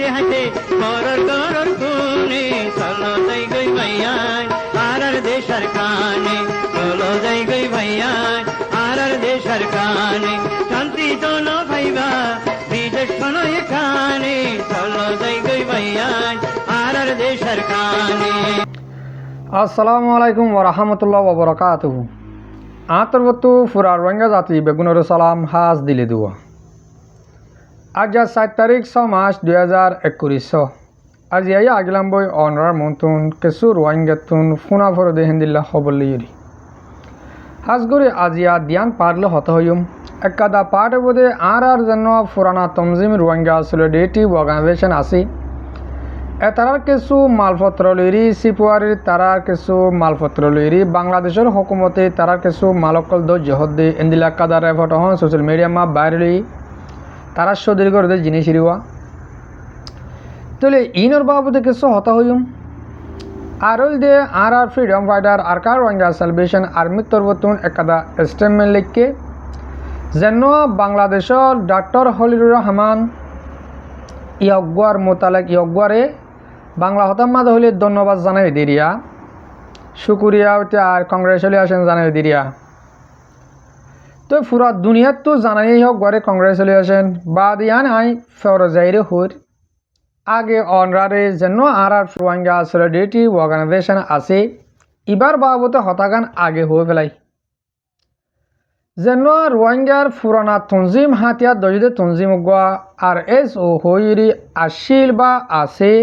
হাসে হাসে করর করর খুনে চলো যাই গই ভাইয়ান আর দেশার কানে চলো যাই গই ভাইয়ান আর দেশার কানে শান্তি চলো ভাইবা বিদেশ শোনো এখানে চলো যাই গই ভাইয়ান আর দেশার কানে। আসসালামু আলাইকুম ওরহমতুল্লাহ ওবরাকাতুহু। আন্তর্বতু ফুরা রোহিঙ্গা জাতি বেগুনের সালাম হাজ দিলে দুয়া। আজ 7 তারিখ 6 মাস 2021। আজ এই আগলাম বই অনরার মন্তুন কিছু রোহিঙ্গাতুন ফুনা ফরদে হিন্দিল্লা খবর লিয়রি হাজগুড়ি আজিয়া দিয়ান পারলে হত হইম একাদা পার্ট বোধে আর জন্য ফুরানা তমজিম রোহিঙ্গা সলিডারিটি অর্গানাইজেশন আছে তারার কিছু মালপত্র লইরি সিপুয়ারির তারার কিছু মালপত্র লইরি বাংলাদেশের হুকুমতে তারার কিছু মালকল দো জহদ্দে ইন্দিলা কাদার রেফট হন সোশ্যাল মিডিয়া মা বাইরে তারা সদীর্ঘ জিনিস হিরিওয়া তাহলে ইনর বাবদে কিছু হতা হইম আর দে আর ফ্রিডম ফাইটার আর কার রোহিঙ্গা সেলিব্রেশন আর্মির তরফতুন একাদা স্টেটমেন্ট লিখকে যেন বাংলাদেশের ডক্টর হলিলুর রহমান ইয়কবার মোতালেক ইয়কবারে বাংলা হতাম্মাদ হলে ধন্যবাদ জানাই দিরিয়া শুকুরিয়া আর কংগ্রেচুলেশন জানাই দিরিয়া তো পুরা দুনিয়াত তো জানাই হোক গড়ে কংগ্রেচুলেশন বাদ ইয়ান আই ফরজাইরে হর আগে অনরারে যেন আর রোহিঙ্গা সলিডারিটি অর্গানাইজেশন আছে এবার বাবতে হতাগান আগে হয়ে ফেলাই যেন রোহিঙ্গার পুরানা তঞ্জিম হাতিয়ার দজিদে তঞ্জিম গোয়া আর এস ও হইরি আসিল বা আছে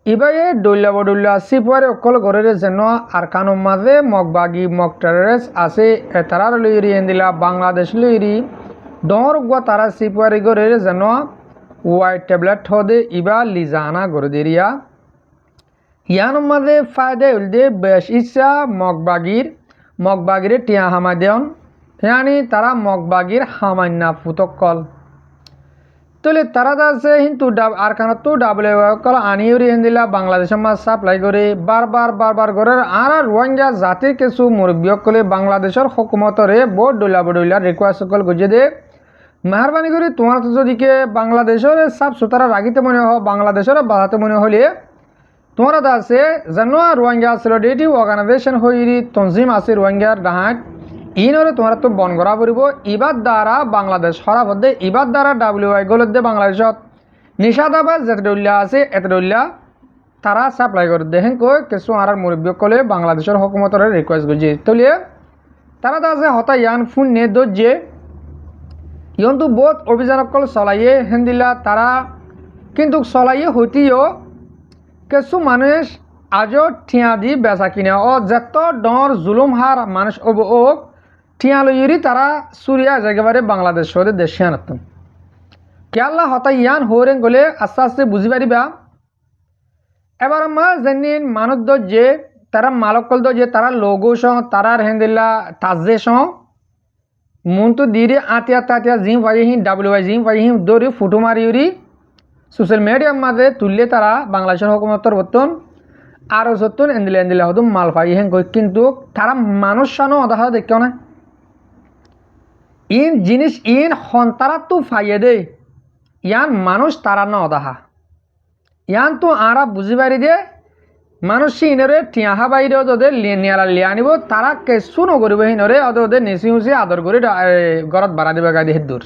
ইবাইয়ে ডল্লা বডল্লা সিপুয়ারে অকল গড়ের যেন আর কানুর মাঝে মগবাগি মগ টেররিস্ট আছে তারার লইরি এন্দিলা বাংলাদেশ লইরি ডর গোয়া তারা সিপুয়ারি গড়ের যেন হোয়াইট ট্যাবলেট হদে ইবা লিজানা গড়ে দিরিয়া ইয়ান মাঝে ফায়দা উলদে বেশ ইচ্ছা মগবাগির টিয়া হামা দেন ইয়ানি তারা মগবাগির হামান্না ফুতকল তাহলে তারা আছে কিন্তু আর কারণ তো ডাবলে কল আনিউরি হিন্দিলা বাংলাদেশের মাছ সাপ্লাই করে বারবার করে আর রোহিঙ্গা জাতির কিছু মুরব্বীসকলে বাংলাদেশের হুকুমতরে বহুত ডইলা রিকোয়েস্ট কল গুজে দে মেহরবানি করে তোমার যদিকে বাংলাদেশের সাফ সুতরা রাখিতে মনে হয় বাংলাদেশের বাধাতে মনে হলে তোমার আছে যেন রোহিঙ্গা সলিডারিটি অর্গানাইজেশন হইরি তঞ্জিম আছে রোহিঙ্গার ডাহাট ইনরে তোমার তো বন করা পড়ব ইবার দ্বারা বাংলাদেশ সরা পদ্ধে ইবার দ্বারা WI গলত দে বাংলাদেশত নিষাদাবাদ যেতডল্লা আছে এতডল্লা তারা সাপ্লাই করে দেখেন কই কিছু আর মুরব্বীসকলে বাংলাদেশের হুকুমতরে রিকোয়েস্ট করছে তলিয়ে তারা আছে হতা ইয়ান ফোন নে দোজে ইয়ন্তু বহুত অভিযানকল চলাইয়ে হেন্দিলা তারা কিন্তু চলাইয়ে হইতেও কিছু মানুষ আজও ঠিয়া দি বেচা কিনে ও যত ডর জুলুম হার মানুষ ও ঠিয়া লইরি তারা সুরিয়া একেবারে বাংলাদেশ হতে দেশে আনতাম কেয়াল্লা হতা ইয়ান হরেন গলে আস্তে আস্তে বুঝি পারিবা এবার আমার যেন মানুষ যে তারা মালকল যে তারা লোগো সহ তারার হেন্দিল্লা তাজে সহ মন তো দিরে আতিয়া জিম পাইহি WI জিম পাইহি দৌড়ি ফুটো মারি সোশ্যাল মিডিয়ার মাঝে তুললে তারা বাংলাদেশের হুকুমতর বর্তন আরও সত্তন এন্দিলা হতো মাল পাই হেন কই কিন্তু তারা মানুষ সানো অদাহা দেখো না ইন জিনিস ইন হন্তারা তো ফাইয়ে দে ইয়ান মানুষ তারা না অদাহা ইয়ান তো আরা বুঝি পারি দে মানুষ ইনরে টিয়াহা বাইরে ওদের নিয়ালা লিয়ে আনিব তারা কেসু নকরিব হিনরে ওদের নেচি হুচি আদর করে ঘরত বাড়া দিবে গাড়ি হেদুর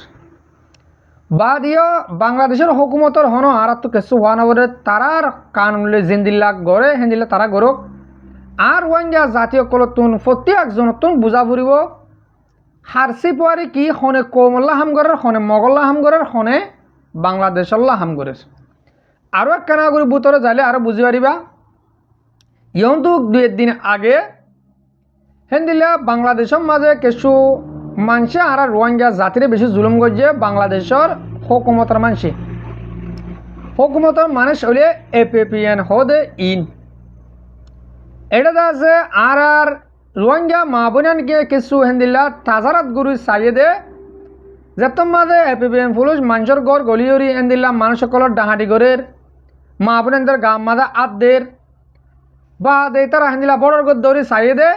বা দিও বাংলাদেশের হুকুমতর হন আর তো কিছু হওয়া না বলে তারার কানুনলে জিন্দিল্লা গড়ে হেন্দিল্লা তারা গড়ক আর রোহিঙ্গা জাতীয় কলতুন প্রত্যেকজন তুন বুঝা ফুরিব হারসি পোয়ারি কি হনে কৌমল্লা হামগরের হনে মগল্লা হামগরের হনে বাংলাদেশল্লা হামগরের আরও এক কানাগুড়ি বুতরে যাইলে আরও বুঝি পারিবা ইয়ন্তু 2 দিন আগে হেন্দিল্লা বাংলাদেশের মাঝে কিছু মানুষে আর রোহিঙ্গা জাতিরে বেশি জুলুম করছে বাংলাদেশের হুকুমতের মানুষ হলে APPN হদে ইন এটা আছে আর রোহিঙ্গা মা বোনকে কিছু হেন্দিল্লা তাজারাত গুরু চাইয়ে দে যেত মাঝে APPN পুলিশ মানুষের গড় গলিয়রি হেন্দিল্লা মানুষ সকলের ডাহাটি গড়ের মা বোনদের গাম মাঝে আদদের বা দে তারা হেন্দিল্লা বড় গড় দৌড়ি চাইয়ে দে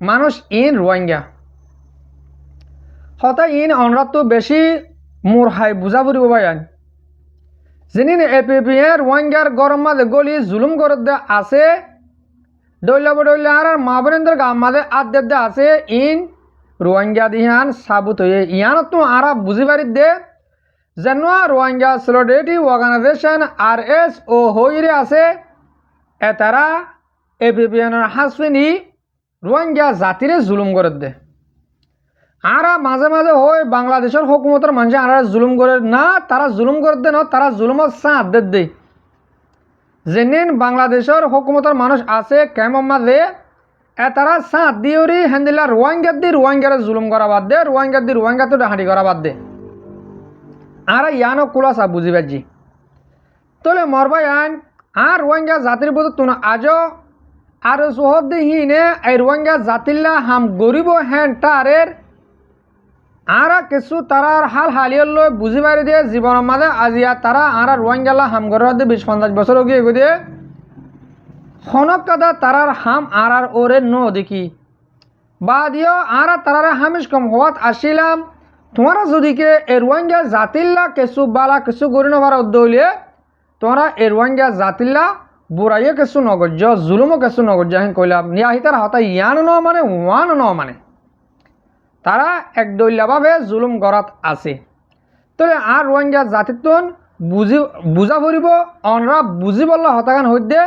মানুষ ইন রোহিঙ্গা হতা ইন অনরাত তো বেশি মোর হাই বুঝা ফুরিব ভাইয়ান যিনি APPN রোহিঙ্গার গরম মাঝে গলি জুলুম করতে আছে দৈল্য আর মাবরেন্দ্র গাম মাঝে আদ্যে আছে ইন রোহিঙ্গা দিহান সাবুত হয়ে ইয়ান তো আরা বুঝি পারি দে যেন রোহিঙ্গা সলিডারিটি অর্গানাইজেশন RS ও হইরে আছে এতারা APPN হাসপিনি রোহিঙ্গা জাতিরে জুলুম করে দে আরা মাঝে মাঝে হয় বাংলাদেশের হুকুমতের মানুষ আরা জুলুম করে না তারা জুলুম করে দে না তারা জুলুমের সাথ দে যেনিন বাংলাদেশের হুকুমতের মানুষ আছে কেমন মাঝে তারা সাথ দিওরি হেন্দিলা রোহিঙ্গার জুলুম করা বাদ দে রোহিঙ্গা তো হাঁটি করা বাদ দে আরা ইয়ানো কুলাসা বুঝি পাচ্ছি তোলে মরবাই আইন আর রোহিঙ্গা জাতির প্রতি তুন আজও আর সোহদ হিনে এই রোহিঙ্গা জাতিল্লা হাম গরিব হ্যান তারের আরা কিছু তারার হাল হালিয়র লই বুঝি পারি দিয়ে জীবনের মাঝে আজিয়া তারা আরা রোহিঙ্গালা হাম গড়ার 20-50 বছর গিয়ে দিয়ে হনক কাদা তারার হাম আরার ওরে ন দেখি বা দিও আরা তারারে হামিস কম হওয়াত আসিলাম তোমরা যদিকে এ রোহিঙ্গা জাতিল্লা কিছু বালা কিছু গরি নবার উদ্দৌলিয়ে তোমরা এ রোহিঙ্গা জাতিল্লা বুড়াইয়ে কিছু নগর্য জুলুমও কিছু নগর্য হেন কইলাম নিয়াহি তারা হতা ইয়ান ন মানে ওয়ান ন মানে তারা একদলীয়ভাবে জুলুম গড়াত আছে তবে আর রোহিঙ্গা জাতিতন বুঝা ফুরিব অনরা বুঝি বললা হতাগান হইদে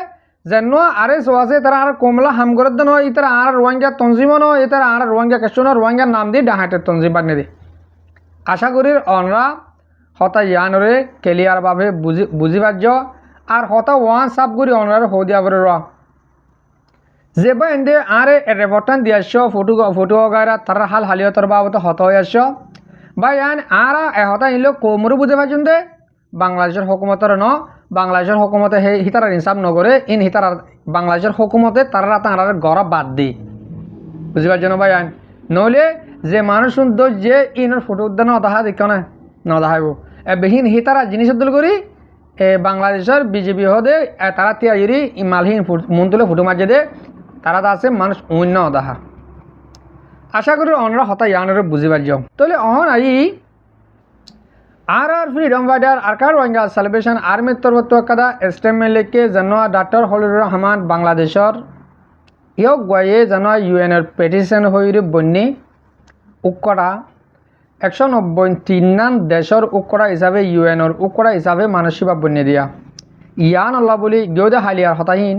যেন আরে আছে তারা আর কমলা হাম করে দেন ইতারা আর রোহিঙ্গা তঞ্জিম ন ইতারা আর রোহিঙ্গা কেশু ন রোহিঙ্গার নাম দিয়ে ডাহাটের তঞ্জিম বানিয়ে দি আশা করি অনরা হতা ইয়ানরে ক্লিয়ারভাবে বুঝি পার্য আর হতা ওয়ান সাপ করি অনরার হো দিয়া করে র যেবা এন্দে আরে রেপর্টান দিয়ে আসছো ফটো গায়রা তার হাল হালিয়তর বাবদ হত হয়ে আসছো বা ইয়ান আরা হতা ইনলো কোমরু বুঝে পাইছেন দে বাংলাদেশের হুকুমতের ন বাংলাদেশের হুকুমতে সেই হিতারার হিসাব নকরে ইন হিতারার বাংলাদেশের হুকুমতে তারা তাঁর গড়া বাদ দি বুঝি পারছেন ভাই আইন নহলে যে মানুষ সুন্দর যে ইনের ফটো উদ্যান অদাহা দেখ না নদাহাইব বেহীন হিতারা জিনিসের দল করি বাংলাদেশের বিজেপি হদে তারা তিয়ারি মালহীন মন তুলে ফটো মারিয়ে দে তারা আছে মানুষ অন্য অদাহা আশা করি অনরা হতা ইয়ানরে বুঝি পারছ তাহলে অহন আই আর ফ্রিডম ফাইটার আরকার রোহিঙ্গা সেলিব্রেশন আর্মির তরফ কাদা এস্টেমেলেকে জানোয়া ডক্টর হলিউর রহমান বাংলাদেশের ইয়ক গয়ে জানোয়া UN পেটিশন হইরে বন্যে উকড়া 193 দেশের উকড়া হিসাবে UN উকড়া হিসাবে মানসিবা বন্যে দিয়া ইয়ান আল্লাহ বলি গেউদে হালিয়ার হতাহীন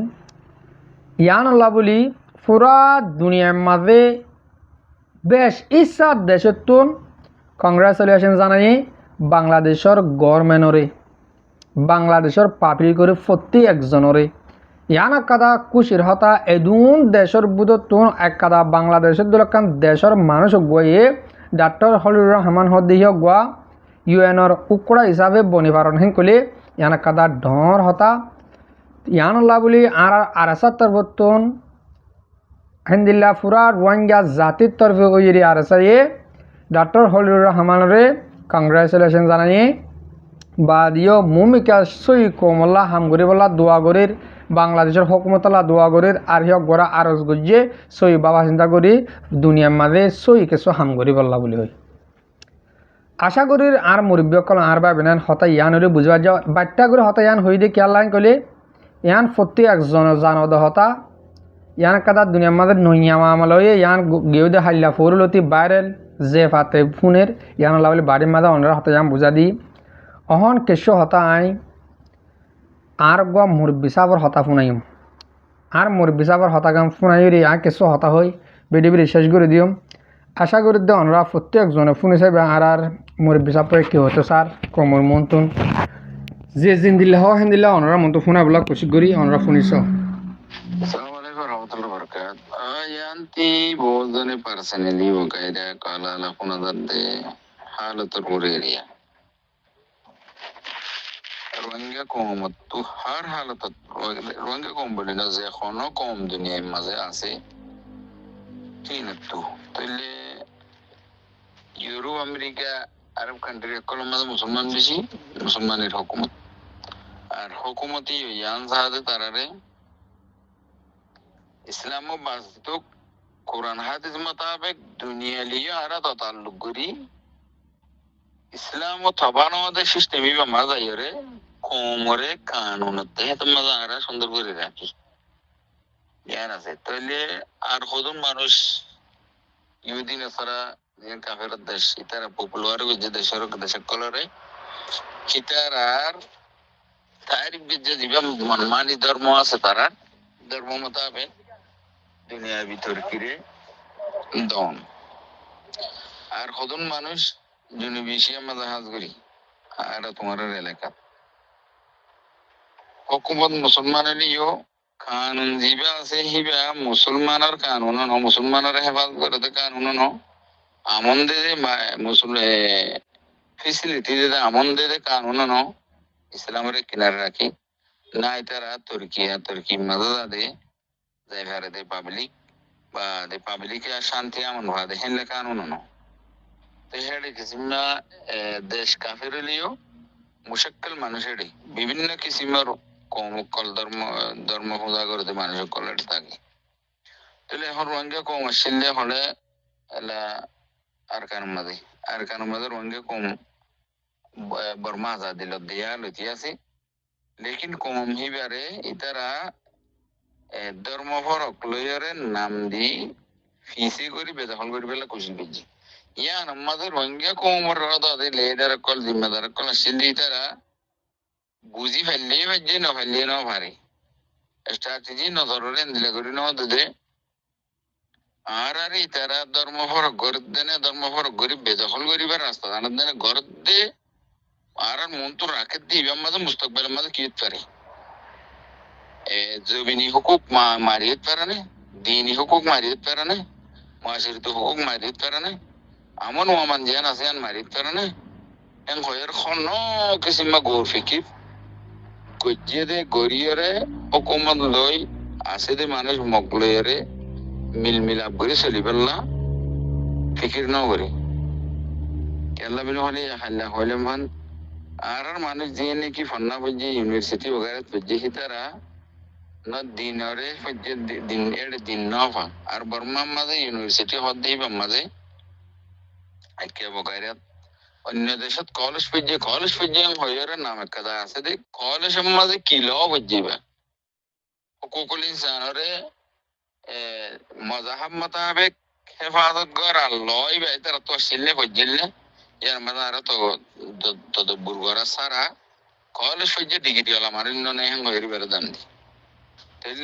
ইয়ান আল্লাহ বলি পুরা দুনিয়ার মাঝে বেশ ইচ্ছা দেশের তুন কংগ্রেচুলেশন জানাই বাংলাদেশের গভর্নমেন্টরে বাংলাদেশের পাবলিক করে প্রতি একজনরে ইয়ান কাদা খুশির হতা এদুন দেশের বুধতুন এক কাদা বাংলাদেশের দুলকান দেশের মানুষ গিয়ে ডক্টর হলিউর রহমান হদিহ গোয়া UN উকড়া হিসাবে বনিবারণ হেন কলে ইয়ান কাদা ঢর হতা ইয়ান আল্লাহ বলি আর আরসার তরফতুন হিন্দিল্লা ফুরা রোহিঙ্গা জাতির তরফে ওইরি আরসাইয়ে ডক্টর হলিউর রহমানরে কংগ্রেচুলেশন জানাই বা দিও মুমিকা সই কমল্লা হামগরি বলা দোয়া গরির বাংলাদেশের হুকুমতলা দোয়া গরির আর হিয়ক গড়া আরজ গজ্জে সই বাবা চিন্তা করি দুনিয়ার মাঝে সই কিছু হামগরি বললা বলি হয় আশা করি আর মুরব্বীসকল আর বা বেনান হতা ইয়ান হলে বুঝবা যাও বাট্টা করে হতা ইয়ান হই দিয়ে কেয়ার লাইন কলে ইয়ান প্রতি একজন জানদ হতা ইয়ান কাদা দুনিয়ার মাঝে নইয়ামা আমল হয়ে ইয়ান গেউদে হাল্লা ফরুলতি ভাইরাল যে ফাতে ফোনের ইয়ান বলে বাড়ির মাঝে অনরা হতা ইয়ান বুঝা দি অহন কেশো হতা আই আর গা মুরব্বী সাবর হতা ফুনাইম আর মুরব্বী সাবর হতা গাম ফুনাই রে আর কেশো হতা হই বেডি শেষ করে দিম আশা করি দে অনরা প্রত্যেকজনে ফোন হিসাবে আর মুরব্বী সাবরে কি হতো স্যার কমর মন্তন যে জিন দিলে হ হেন দিলে অনরা মন্ত ফোনা বলা কোশিশ করি অনরা ফোনিস আসসালামু আলাইকুম রহমতুল্লাহ বরকাত আয়ান্তি বহুজনে পার্সোনালি বকায়দা কালা লাকুনাদার দে হালতর মুরেরিয়া রোহিঙ্গা কমত তো হার হালতত রোহিঙ্গা কম বলি না যে এখনো কম দুনিয়ার মাঝে আছে ঠিক তো তাহলে ইউরোপ আমেরিকা আরব কান্ট্রি এগুলোর মাঝে মুসলমান বেশি মুসলমানের হুকুমত আর হুকুমতি ইয়ান সাহায্যে তারারে ইসলাম ও বাস্তব কোরআন হাদিস মোতাবেক দুনিয়া লিয়ে আরা তাল্লুক করি ইসলাম ও থবানো সিস্টেমই বা মাজাইরে কোমরে কানুনতে তোমার আরা সুন্দর করে রাখি জ্ঞান আছে তাহলে আর কজন মানুষ ইহুদিন ছাড়া কাফের দেশ ইতারা পপুলার যে দেশের দেশ কলরে ইতার আর তারিখ যে জীবন মানি ধর্ম আছে তারা ধর্ম মোতাবেক দুনিয়ার ভিতর কিরে দন আর কজন মানুষ জনবিষয়ে আমরা হাজ করি আর তোমার এলাকা হকুমত মুসলমানেরও কানুন জিবা আছে হিবা মুসলমানের কানুন ন মুসলমানের হেফাজত করতে কানুন ন আমন দে ফেসিলিটি দে আমন দে কানুন ন ইসলামের কিনারে রাখি নাই তারা তুর্কি মাঝে দে যাই দে পাবলিক বা দে পাবলিক শান্তি আমন ভাদে হেনলে কানুন ন তো হেডে কিসিমা দেশ কাফের লিও মুশাক্কাল মানুষের বিভিন্ন কিসিমের কল ধর্ম পূজা করতে মানুষ কলের থাকে তাহলে এখন রঙে কম আসলে হলে আর কানুন মাঝে রঙে কম বর্মা আজাদি দিয়া লইতে আছে লেকিন কম হিবারে ইতারা ধর্ম ফরক লইয়ারে নাম দি ফিসি করি বেদখল করি পেলে খুশি পেয়েছি ইয়ান আমাদের রঙে কমর রাতে লেদার কল জিম্মেদার কল আসলে ইতারা বুঝি ফেললেই ভাজ্যে না ফেললে না পারে স্ট্র্যাটেজি নজরে দিলে করি না দে আর তারা ধর্ম ফরক গরিব দেনে ধর্ম ফরক গরিব বেদখল করিবার রাস্তা জানার দেনে গরত দে আর মন তো রাখে দিবে মাঝে মুস্তকবেলের মাঝে কি পারে জমিনি হুকুক মারিয়ে পারে না দিনী হুকুক মারিয়ে পারে না মাসিরিত হুকুক মারিয়ে পারে না আমন ওমান জিয়ান আছে আন মারিয়ে পারে না এন হয়ের খন কিসিমা গৌর ফিকির গজিয়ে দে গড়িয়ে হুকুমত লই আছে দে মানুষ মগলয়ে মিলাপ করে চলি পেলা ফিকির ন করে কেলা বিল হলে হাল্লা হইলে মান আর মানুষ যে নাকি ফন্না পর্যে ইউনিভার্সিটি বগারে পর্যে হিতারা না দিনরে পর্যে দিন নফা আর বর্মার মাঝে ইউনিভার্সিটি হদ দিবা মাঝে আইকে বগারে অন্য দেশত কলেজ পর্যে হইরে নাম একটা আছে দে কলেজের মাঝে কিলো পর্যিবা হুকুকুল ইনসানরে মজাহাব মোতাবেক হেফাজত করা লয় বা তারা তো আসলে হইলে ইয়ার মাঝে আর তো তদব্বুর করা সারা কলেজ পর্যে ডিগ্রি ওলা মারিন্য নেই হইর বেড়ে দাম দি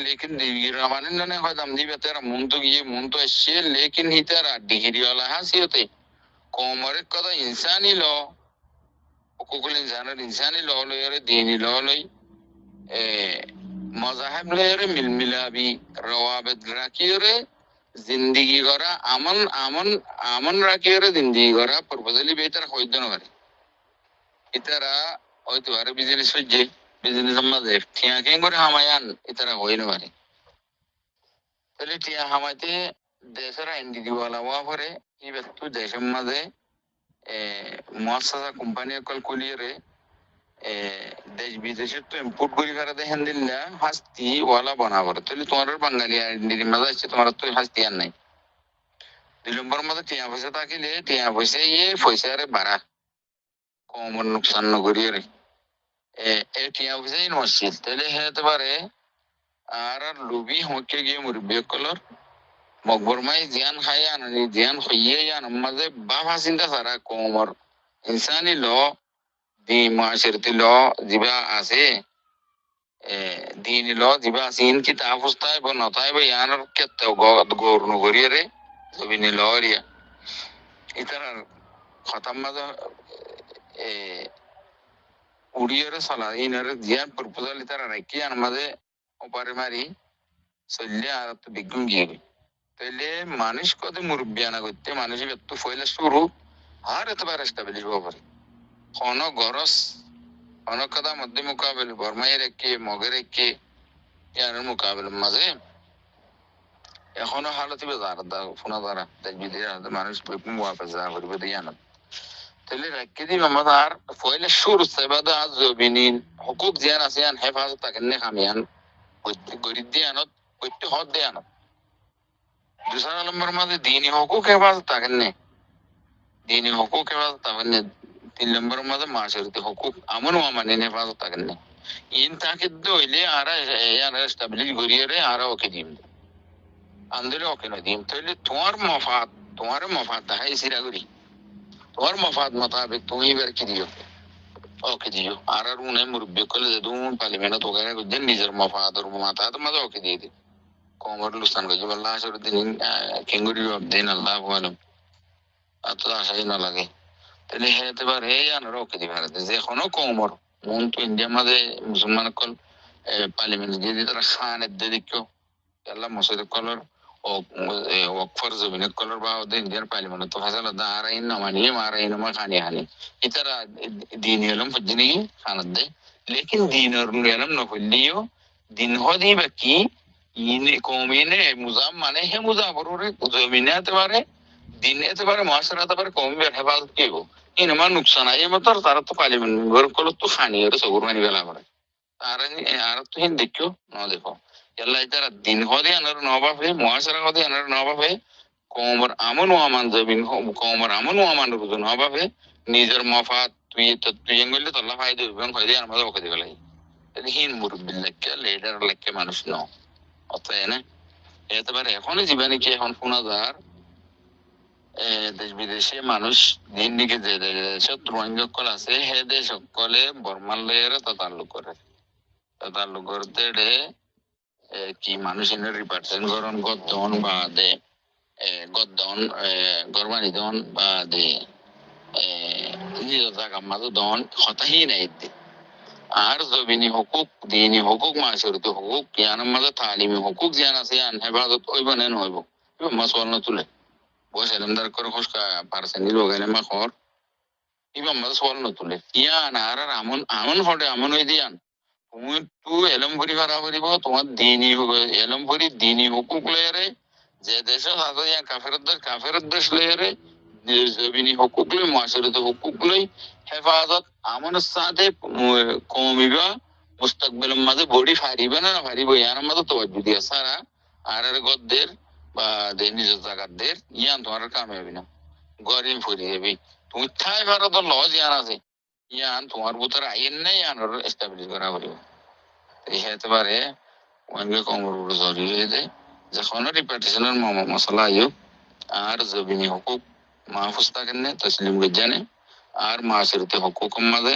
লেকিন ডিগ্রি মারিন্য নেই হয় দাম দিবে তারা মন তো গিয়ে মন তো এসছে লেকিন হিতারা ডিগ্রি ওলা হাসি হতে কোমরের কথা ইনসানি ল হুকুকুল ইনসানি ল লই দিনী ল লই মজাহেব লইরে মিলমিলাবি রওয়াবেদ রাখিরে জিন্দিগি করা আমন রাখিরে জিন্দিগি করা প্রপোজালি বেতার হইতো না পারে ইতারা হয়তো আর বিজনেস হইছে বিজনেস মাঝে ঠিয়া কেন করে হামায়ান ইতারা হই না পারে তাহলে ঠিয়া হামাইতে দেশের আইন দিদিওয়ালা হওয়া পরে এই ব্যক্তি দেশের মাঝে মুআসাসা কোম্পানি কল কলিয়ে দেশ বিদেশের তো ইম্পোর্ট করি ফেরা দেখেন দিল্লা হাস্তি ওয়ালা বানাবার তাহলে তোমার বাঙালি আইডেন্টি মাঝে আসছে তোমার তো হাস্তি আর নাই 2 নম্বর মাঝে টিয়া পয়সা থাকিলে টিয়া পয়সা পয়সা বাড়া কম নোকসান নকরিয়ে টিয়া পয়সা মসজিদ তাহলে হেতে পারে আর লুবি হকে গিয়ে মুরব্বী কলর মকবরমাই জিয়ান খাই আনি জিয়ান হইয়ে আন মাঝে বাবা চিন্তা সারা কমর ইনসানি ল দি মাশরতি ল জিবা আছে দিনী ল জিবা আছে ইন কি তাফুস্তায় বা নতায় বা ইয়ানোর কেতে গৌর নগরিয়ে রে জবিনী ল রিয়া ইতার খতাম মাঝে উড়িয়ে চলা ইনার জিয়ান প্রপোজাল ইতারা রাখি আন মাঝে ওপারে মারি চললে আর তো বিজ্ঞান গিয়ে তাইলে মানুষ কত মুরব্বী আনা করতে মানুষের একটু ফয়লা শুরু আর এতবার এস্টাবলিশ হওয়া পারে কোন গরস অনেক কথা মধ্যে মোকাবেল বর্মাইয়ের একে মগের একে ইয়ার মোকাবেল মাঝে এখনো হালতি ফোনা দ্বারা মানুষ করিবে দিয়ে তাহলে রাখি দিম আমাদের আর ফয়লা শুরু সেবাদা জবিনীন হুকুক জিয়ান আছে আন হেফাজত থাকেন নে খামিয়ান গরিব দিয়ে আনত কইতে হদ দিয়ে আনত 2 নম্বর মাঝে দিনী হুকুক হেফাজত থাকেন নে দিনী হুকুক হেফাজত থাকেন নে তিন নম্বরের মাঝে মাসেরতে হুকুক আমন ও মানে হেফাজত থাকেন না ইন তাকে দইলে আর এস্টাবলিশ করিয়ে আর ওকে দিম আন্দোলে ওকে না দিম তাহলে তোমার মফাত দেখাই সিরা করি তোমার মফাত মোতাবেক তুমি এবার কি দিও ওকে দিও আর উনি মুরব্বী করলে যে তুমি পার্লিমেন্টে তোকে নিজের মফাতের মাথা মাঝে ওকে দিয়ে দিই কোমর লুসান গেছে আল্লাহ আসরুদ্দিন কেঙ্গুরি দিন আল্লাহ আলম আর তো আশাই না লাগে তাহলে হেতে পারে এই আনার ওকে দিবে যে এখনো কোমর মন তো ইন্ডিয়ার মাঝে মুসলমান কল পার্লিমেন্ট দিয়ে তারা খানের দিয়ে দেখো আল্লাহ মসজিদ কলর ও ওয়াকফর জমিনের কলর বা ওদের ইন্ডিয়ার পার্লিমেন্ট তো ফাসালা দা আর আইন না মানিয়ে আর আইন মা খানি হানি ইতারা দিন এলম ফজিনি খানাত দে লেকিন দিন আর এলম না হইলিও দিন হদি বা কি ইনে কমিনে মুজাম মানে হে মুজাফররে জমিনে হতে পারে দিন হতে পারে মহাসরা হতে পারে কমিবের হেফাজত কি হবো ইন আমার নুকসান আই মতর তারা তো পার্লিমেন্ট ঘর কল তো খানি আর সগুর মানি বেলা করে আর আর তো হিন দেখো না দেখো আল্লাহ তারা দিন হদে আনার নবাব হয়ে মহাসরা হদে আনার নবাব হয়ে কোমর আমন ওয়ামান জমিন কোমর আমন ওয়ামান রুজু নবাব হয়ে নিজের মফাত তুই এঙ্গলে তো আল্লাহ ফায়দা হইবে ফায়দা আর মাঝে ওকে দিবে লাগে হিন মুরব্বী লেখকে লিডার লেখকে মানুষ ন অতএব না এতে পারে এখনই জীবনে কি এখন শোনা যার দেশ বিদেশে মানুষ দিন দিকে যে শত্রুঙ্গকল আছে হে দেশ সকলে বর্মাল লেয়ার তাল্লুক করে তাল্লুক করতে কি মানুষ এনে রিপার্টেন গরম গদ্দন বা দে গদ্দন গরবানি দন বা দে নিজের জায়গা মাঝে দন হতাহি নাই আর জবিনি হুকুক দিনী হুকুক মাসুরতি হুকুক জ্ঞানের মাঝে তালিমি হুকুক জ্ঞান আছে আন হেফাজত হইব নেন হইব মাসওয়াল না তুলে বসে এলমদার করে খুশকা পার্সেন্ট লোগাইলে মা খর ইবা মাঝে সওয়াল না তুলে ইয়ান আর আমন আমন হটে আমন হই দিয়ান তুমি তু এলম ভরি ভাড়া করিব তোমার দিনী এলম ভরি দিনী হুকুক লয়ে যে দেশে আছে ইয়া কাফের দেশ লয়ে জবিনি হুকুক লই মাসুরতি হুকুক লই হেফাজত আমনের সাথে কমিবা মুস্তাকবিলের মাঝে বডি ফারিবে না ফারিব ইয়ার মাঝে তওয়াজ্জু দিয়া সারা আর গদ্দের বা নিজের জায়গাদের ইয়ান তোমার কামে হবে না গরিম ফুরি যাবি তুমি ঠাই ভারত লজ ইয়ান আছে ইয়ান তোমার ভিতরে আইন নাই ইয়ানোর এস্টাবলিশ করা করিব এই হতে পারে অনেক কমর জরুরি হয়ে যখন রিপার্টিশনের মশলা আইব আর জবিনি হুকুক মাহফুজ থাকেন না তসলিম জানে আর মাসরতে হুকুক মাঝে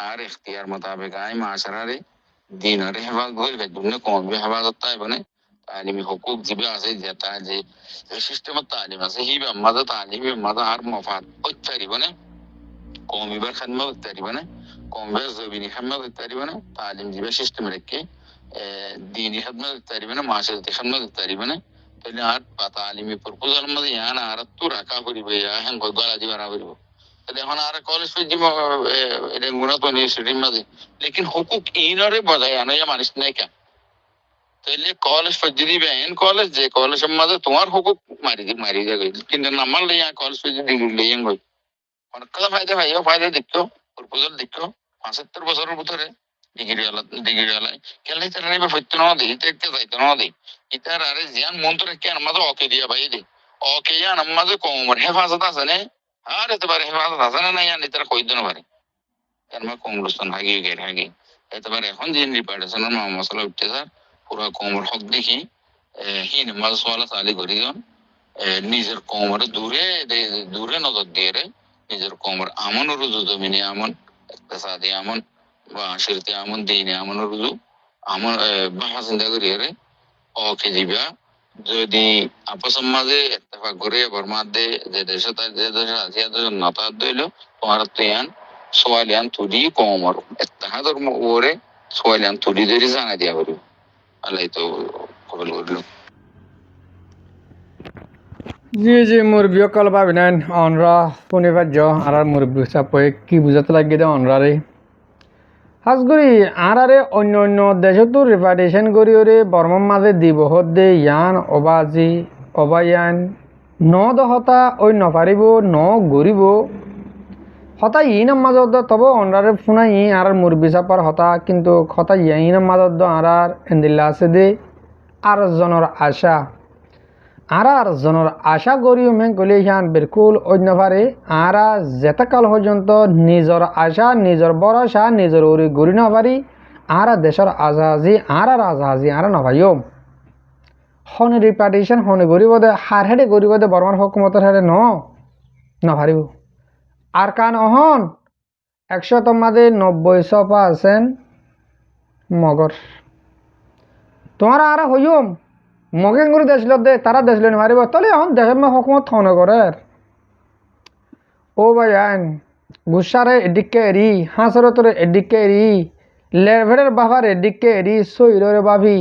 আর ইখতিয়ার মোতাবেক আই মাসরারে দিনের হেফাজত হইবে দুনে কম হেফাজত তাইব না তালিমি হুকুক জিবে আছে যেটা যে সিস্টেমের তালিম আছে হিবে মাঝে তালিমের মাঝে আর মফাদ হইতারিব না কমিবার খাদমত হইতারিব না কমবে জবিনি খাদমত হইতারিব না তালিম জিবে সিস্টেম রেখে দিনী খাদমত হইতারিব না মাসরতে খাদমত হইতারিব না তাহলে আর তালিমি প্রপোজাল মাঝে ইয়ান আর তো রাখা করিব ইয়া হেন গলা দিবা না করিব তাহলে এখন আর কলেজ পেজিম এটা গুণাত ইউনিভার্সিটির মাঝে লেকিন হুকুক ইনরে বজায় আনা মানুষ নাই কা তাহলে কলেজ পেজি দিবেন কলেজ যে কলেজের মাঝে তোমার হুকুক মারি যাবে কিন্তু নামার লইয়া কলেজ পেজি ডিগ্রি লইয়া গই অনেক কথা ফায়দা দেখো প্রপোজাল দেখো 75 বছরের ভিতরে ডিগ্রি আলাই কেলে তারা নিবে ফইতে না দিই দেখতে যাইতে না দিই ইতার আরে জিয়ান মন্ত্র কেন মাঝে ওকে দিয়া ভাই দে ওকে ইয়ান মাঝে কমর হেফাজত আছে না আর এতে পারে হেফাজত আছে না নাই ইয়ান ইতারা কই দিন পারে এর মা কমরস্তান হাগি এতে পারে এখন যে রিপার্টিশনের মশলা উঠতে স্যার পুরা কমর হক দেখি হিন মাঝে সোয়ালা চালি করি দিন নিজের কমরে দূরে নজর দিয়ে নিজের কমর আমন রুজু জমিনে আমন ইকতিসাদি আমন বা শিরতে আমন দিনে আমন রুজু আমন বাহা চিন্তা করি ওকে দিবা যদি আপসের মাঝে ইত্তেফাক করে বর্মাদে যে দেশে আছে নতার দইল তোমার তুয়ান সোয়ালিয়ান তুলি কমর ইত্তেহাদর ওরে সোয়ালিয়ান তুলি ধরে জানা দিয়া করি আল্লাহ তো কবুল করল জি মুরব্বী কল ভাবিনেন অনরা পুনিবার্য আর মুরব্বী চাপে কি বুঝাতে লাগে দে অনরারে হাজগুড়ি আরে অন্য দেশতো রিপার্টিশন করি ওরে বর্মার মাঝে দিব দে ইয়ান অবাজি অবায়ান ন দহতা ওই নপারিব ন গরিব হতা ইনার মাজত তবে অনরারে ফোনা ই আর মুরব্বী চাপার হতা কিন্তু হতা ইনার মাজত আর এন্দিল্লা আছে দে আর জনের আশা আর জনের আশা করি মেন গলি হিয়ান বিলকুল অন্য পারে আরা যেতকাল পর্যন্ত নিজের আশা নিজের ভরসা নিজের উড়ি ঘুরি না পারি আরা দেশের আজাহাজি আজাহাজি আরা নভাইও হনে রিপার্টিশন হনে গরিব দে হার হেডে গরিব দে বর্মার হকুমতের হেডে নভারিব আর কান অহন 100 মাঝে 90% মগর তোমার আরা হইম মগেন করে দেশল দে তারা দেশল মারিব তাহলে এখন দেশের হকুমত থনে করে ও ভাই আইন গুসারে এদিকে এরি হাঁসের তোরে এদিকে এরি লেভেলের বাবার এদিকে এরি সৈরে বাবি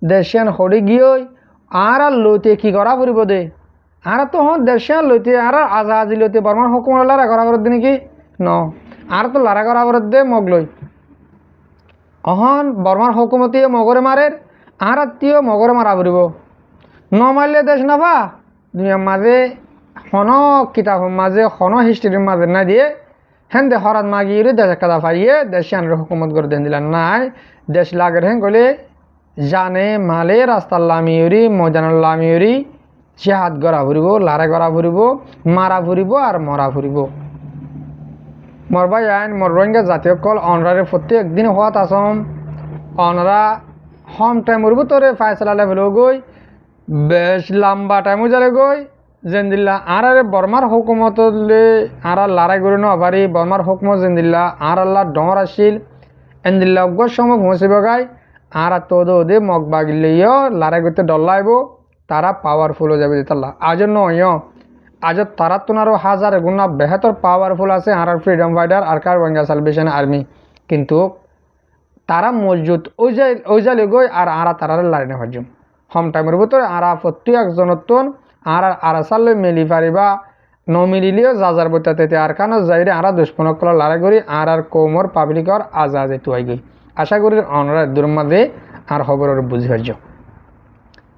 দেশিয়ান হরি গিয়ে আর লইতে কি করা পড়িব দে আর তো হন দেশিয়ান লইতে আর আজাহাজি লইতে বর্মার হকুম লারা করা পড়ে নাকি ন আর তো লারা করা পড়ে দে মগ লই অহন বর্মার হকুমতি মগরে মারে আর আত্মীয় মগরে মারা পড়িব ন মারলে দেশ নাভা দুনিয়ার মাঝে হন কিতাবের মাঝে হন হিস্ট্রির মাঝে না দিয়ে হেন দে হরাত মাগিয়ে দেশে কাদা ফাইয়ে দেশিয়ানের হুকুমত করে দেন দিলেন নাই দেশ লাগের হেন গলে জানে মালে রাস্তার লামিউরি মজানের লামিউরি জিহাদ গড়া ফুরিব লারে গড়া ফুরিব মারা ফুরিব আর মরা ফুরিব মরবাই আইন মর রোহিঙ্গা জাতীয় কল অনরারে প্রত্যেক দিন হওয়াত আসম অনরা হম টাইম উড়ব তোরে ফায়সলা লেভেল গই বেশ লম্বা টাইমও যারে গই জেন্দিল্লা আর বর্মার হুকুমত আর লারাই করে নভারি বর্মার হুকুমত জেন্দিল্লা আর আল্লাহ ডর আসিল এন্দিল্লা অগ্র সময় ঘুষিব গাই আর তোদে মগ বাগিলেও লারাই করতে ডল্লাইব তারা পাওয়ারফুল হয়ে যাবে তাল্লা আজ নয় আজ তারা তোনারও হাজার গুণা বেহতর পাওয়ারফুল আছে আর ফ্রিডম ফাইটার আর কার রোহিঙ্গা সালভেশন আর্মি কিন্তু তারা মজুদ ওইজালে গই আর তারা লারি না ভাজুম হম টাইমের ভিতরে আর প্রত্যেক জনতন আর সালে মিলি পারিবা নমিলিও যার বইতে আর কানো যাইরে আর দুষ্পনক কলা লড়াই করি আর কৌমর পাবলিকর আজাজে তুয়াই গই আশা করি অনরা দূর মাঝে আর খবর বুঝি পারছ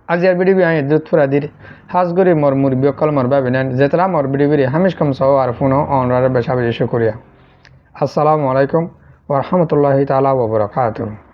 আজ আর বিডিবি আই দুধপুরা দির হাজ করি মর মুরবি অকল মর ভাবিনেন যেতলা মর বিডিবির হামিশ কম সহ আর ফোনও অনরা বেশা বেশি শুকরিয়া আসসালামু আলাইকুম ওয়া রাহমাতুল্লাহি তাআলা ওয়া বারাকাতুহু।